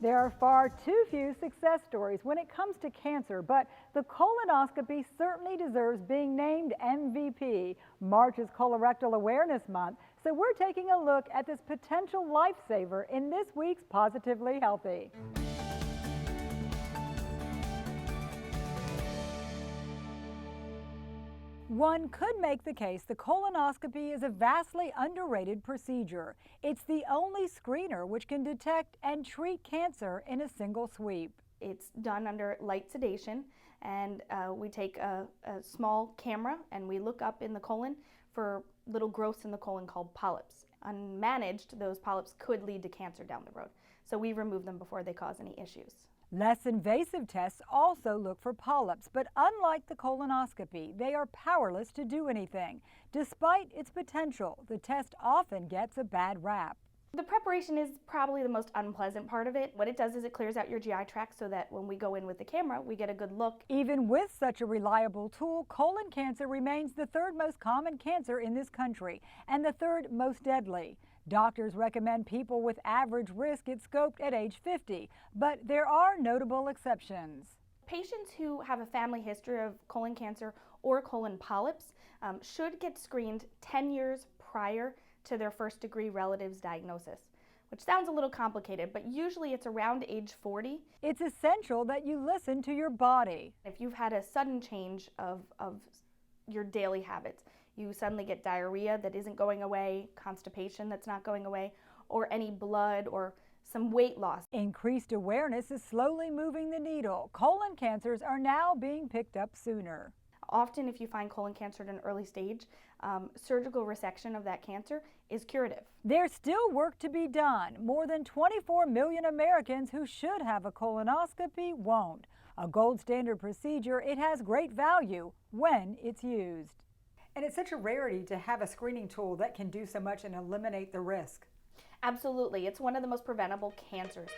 There are far too few success stories when it comes to cancer, but the colonoscopy certainly deserves being named MVP. March is Colorectal Awareness Month, so we're taking a look at this potential lifesaver in this week's Positively Healthy. One could make the case the colonoscopy is a vastly underrated procedure. It's the only screener which can detect and treat cancer in a single sweep. It's done under light sedation, and we take a small camera and we look up in the colon for little growths in the colon called polyps. Unmanaged, those polyps could lead to cancer down the road, so we remove them before they cause any issues. Less invasive tests also look for polyps, but unlike the colonoscopy, they are powerless to do anything. Despite its potential, the test often gets a bad rap. The preparation is probably the most unpleasant part of it. What it does is it clears out your GI tract so that when we go in with the camera, we get a good look. Even with such a reliable tool, colon cancer remains the third most common cancer in this country and the third most deadly. Doctors recommend people with average risk get scoped at age 50, but there are notable exceptions. Patients who have a family history of colon cancer or colon polyps should get screened 10 years prior to their first-degree relative's diagnosis, which sounds a little complicated, but usually it's around age 40. It's essential that you listen to your body. If you've had a sudden change of your daily habits, you suddenly get diarrhea that isn't going away, constipation that's not going away, or any blood or some weight loss. Increased awareness is slowly moving the needle. Colon cancers are now being picked up sooner. Often, if you find colon cancer at an early stage, surgical resection of that cancer is curative. There's still work to be done. More than 24 million Americans who should have a colonoscopy won't. A gold standard procedure, it has great value when it's used. And it's such a rarity to have a screening tool that can do so much and eliminate the risk. Absolutely. It's one of the most preventable cancers.